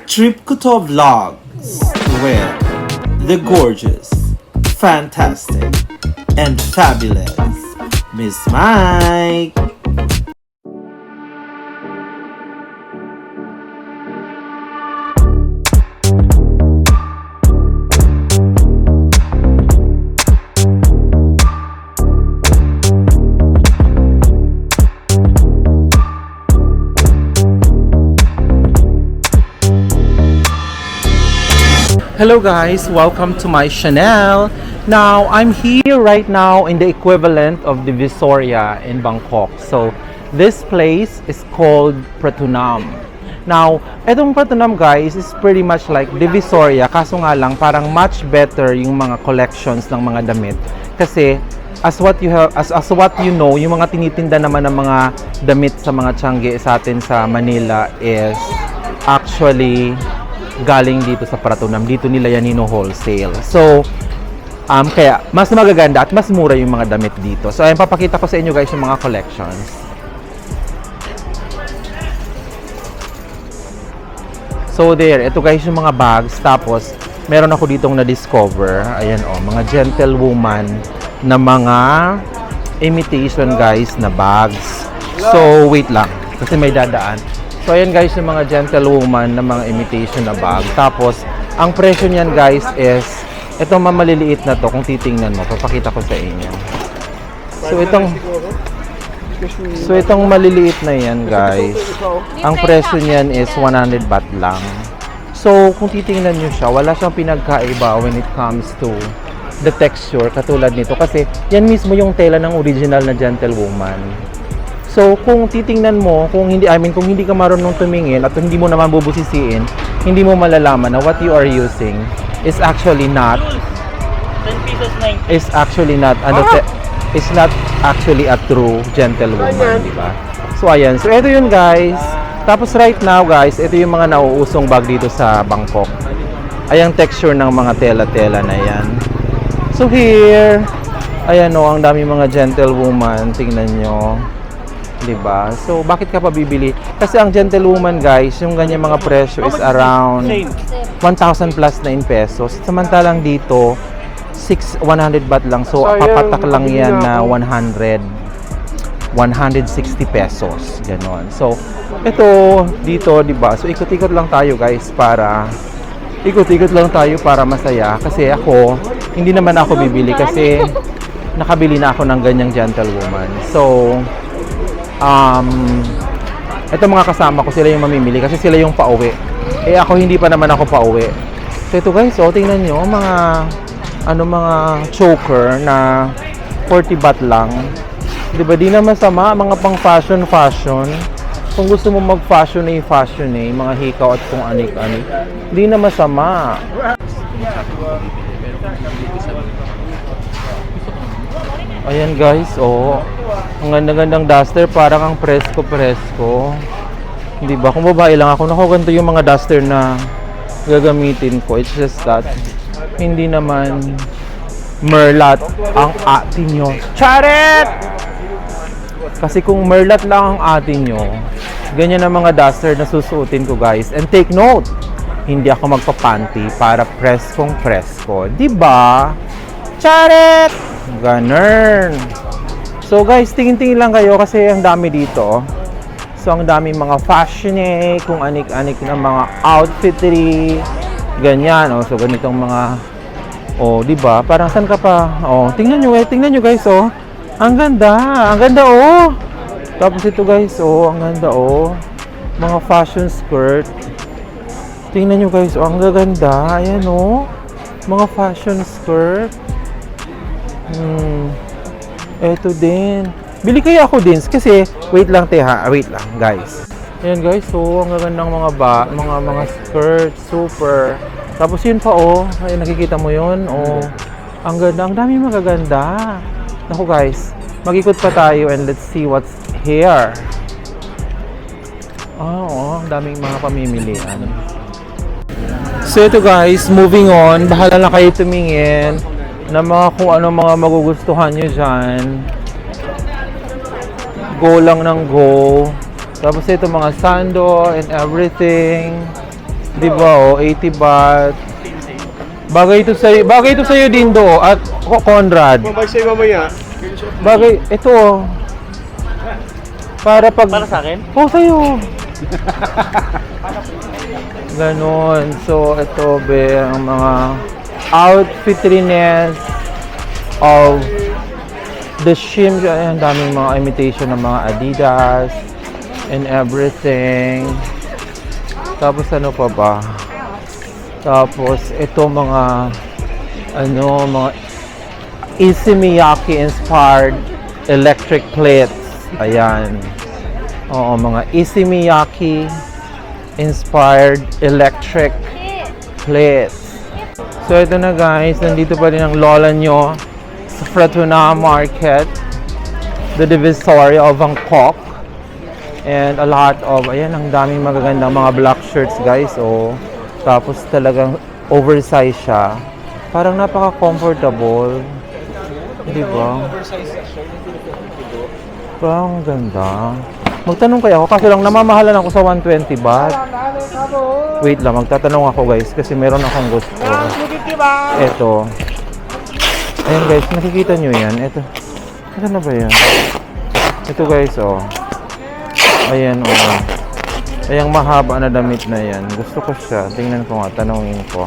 Trip Kuto Vlogs, where the gorgeous, fantastic, and fabulous Miss Mike. Hello guys, welcome to my channel. Now, I'm here right now in the equivalent of the Visoria in Bangkok. So, this place is called Pratunam. Now, etong Pratunam guys is pretty much like the Visoria, kaso nga lang parang much better yung mga collections ng mga damit. Kasi as what you know, yung mga tinitinda naman ng mga damit sa mga tiangge sa atin sa Manila is actually galing dito sa Pratunam. Dito nila yan wholesale. So, kaya mas magaganda at mas mura yung mga damit dito. So, ayun, papakita ko sa inyo guys yung mga collections. So, there. Ito guys yung mga bags. Tapos, meron ako ditong na-discover. Ayan o, mga gentlewoman na mga imitation guys na bags. So, wait lang. Kasi may dadaan. So, ayan guys, yung mga gentlewoman na mga imitation na bag. Tapos, ang presyo niyan guys is, itong mamaliliit na to, kung titingnan mo, papakita ko sa inyo. So, itong maliliit na yan guys, ang presyo niyan is 100 baht lang. So, kung titingnan nyo siya, wala siyang pinagkaiba when it comes to the texture, katulad nito. Kasi, yan mismo yung tela ng original na gentlewoman. So, kung titingnan mo, kung hindi ka marunong tumingin at hindi mo naman bubusisiin, hindi mo malalaman na what you are using is actually not 10 pesos 90. is not actually a true gentlewoman, di ba? So, ayan. So, ito yun guys. Tapos right now guys, ito yung mga nauusong bag dito sa Bangkok. Ayang texture ng mga tela-tela na yan. So, here, ayan o, ang dami mga gentlewoman. Tingnan nyo. Diba? So, bakit ka pa bibili? Kasi ang gentlewoman guys, yung ganyan mga presyo is around 1,000 plus na in pesos. Samantalang dito, 100 baht lang. So, papatak lang yan na 160 pesos. Ganon. So, ito, dito, diba? So, ikot-ikot lang tayo guys para masaya. Kasi ako, hindi naman ako bibili kasi nakabili na ako ng ganyang gentlewoman. So, ito mga kasama ko, sila yung mamimili kasi sila yung pauwi. Eh ako hindi pa naman ako pauwi. So ito guys, tingnan nyo mga choker na 40 baht lang. 'Di ba? Di na masama, mga pang fashion. Kung gusto mo mag-fashion mga hikaw at kung anik-anik. Di na masama. Ayan guys, ang ganda-gandang duster, parang ang presko. Hindi ba? Kung babae lang ako, ganito yung mga duster na gagamitin ko. It's just that, hindi naman merlat ang atin nyo. Charet! Kasi kung merlat lang ang atin nyo, ganyan ang mga duster na susuotin ko guys. And take note, hindi ako magpapanty para preskong-presko. Diba? Charet! Ganun. So guys, tingin-tingin lang kayo kasi ang dami dito. So ang dami mga fashion kung anik-anik na mga outfitry, ganyan. So ganitong mga di ba? Parang saan ka pa? Tingnan nyo guys, Ang ganda Tapos ito guys, ang ganda Mga fashion skirt. Tingnan nyo guys, ang gaganda. Ayan mga fashion skirt. Eto din. Bili kaya ako din kasi wait lang guys. Ayan guys, ang gagandang mga skirt, super. Tapos yun pa ay nakikita mo yun. Ang ganda, ang dami magaganda. Naku guys, mag-ikot pa tayo and let's see what's here. Ang daming mga pamimilian. So ito guys, moving on, bahala na kayo tumingin na kung ano mga magugustuhan nyo dyan. Go lang ng go. Tapos ito mga sando and everything. Di ba, oh, 80 baht. Bagay ito sa'yo din do, at Conrad. Mabay sa'yo mamaya. Bagay, ito oh. Para pag... Para sa akin? Oh, sa'yo. Ganon. So, ito be, ang mga outfitriness of the Shim. Ay, ang daming mga imitation ng mga Adidas and everything. Tapos ano pa ba? Tapos ito mga mga Issey Miyake inspired electric plates. Ayan. Oo, mga Issey Miyake inspired electric plates. So ito na guys, nandito pa rin ang lola nyo sa Fratuna Market, the Divisoria of Bangkok. And a lot of, ayan, ang daming magagandang mga black shirts guys. Oh, tapos talagang oversize siya. Parang napaka-comfortable. Di ba? Parang ganda. Magtanong kaya ako kasi lang namamahalan ako sa 120 baht. Wait lang, magtatanong ako guys kasi meron akong gusto. Ito. Ayan guys, nakikita nyo yan. Ito. Ito na ba yan? Ito guys, oh. Ayan, oh. Ayang mahaba na damit na yan. Gusto ko siya. Tingnan ko nga, tanongin ko.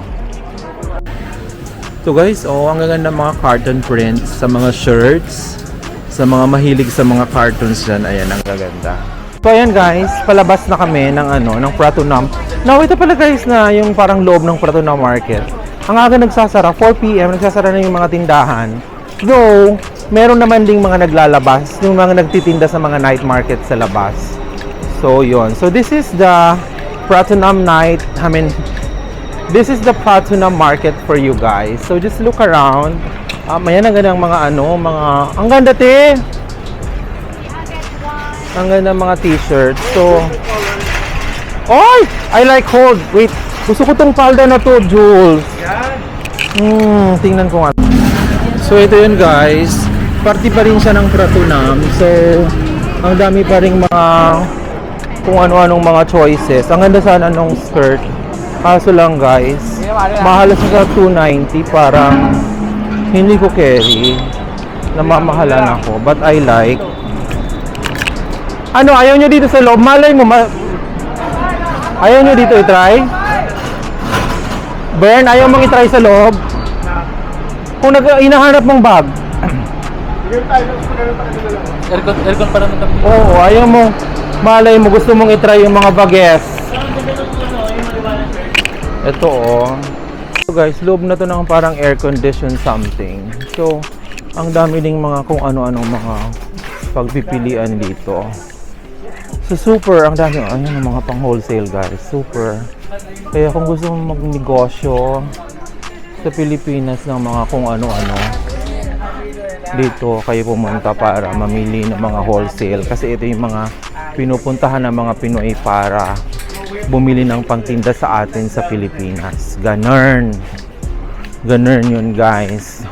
So guys, oh, ang gaganda mga carton prints sa mga shirts. Sa mga mahilig sa mga cartoons dyan. Ayan, ang gaganda. So ayan guys, palabas na kami ng ng Pratuna. Now, ito pala guys na yung parang loob ng Pratuna Market. Ang aga nagsasara, 4 PM, nagsasara na yung mga tindahan. Though, meron naman ding mga naglalabas, yung mga nagtitinda sa mga night market sa labas. So, yun. So, this is the Pratunam night. This is the Pratunam market for you guys. So, just look around. Ayan, ang ganda ng mga ang ganda, te! Ang ganda ng mga t-shirts. So, oy! I like hold. Wait, gusto ko tong palda na to, Jules. Tingnan ko nga. So, ito yun guys. Party pa rin siya ng Pratunam. So, ang dami pa rin mga kung ano-anong mga choices. Ang ganda sana nung skirt. Kaso lang guys, mahal siya sa 290. Parang hindi ko carry. Namamahalan ako. But I like. Ano, ayaw nyo dito sa loob? Malay mo, ayaw nyo dito i-try? Bern, ayaw mong i-try sa loob? Kung hinahanap mong bag. Aircon para naman. Oo, ayaw mo. Malay mo, gusto mong i-try yung mga bages. Ito oh. So guys, loob na to ng parang air condition something. So, ang dami ding mga kung ano-anong mga pagpipilian dito. So super, ang dami. Ayun ang mga pang wholesale guys. Super. Kaya kung gusto mong magnegosyo sa Pilipinas ng mga kung ano-ano, dito kayo pumunta para mamili ng mga wholesale. Kasi ito yung mga pinupuntahan ng mga Pinoy para bumili ng pangtinda sa atin sa Pilipinas. Ganun yun guys.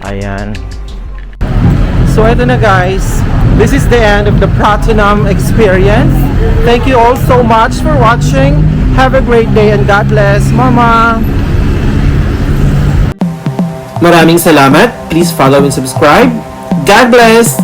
Ayan. So ito na guys, this is the end of the Pratunam experience. Thank you all so much for watching. Have a great day and God bless. Mama! Maraming salamat. Please follow and subscribe. God bless!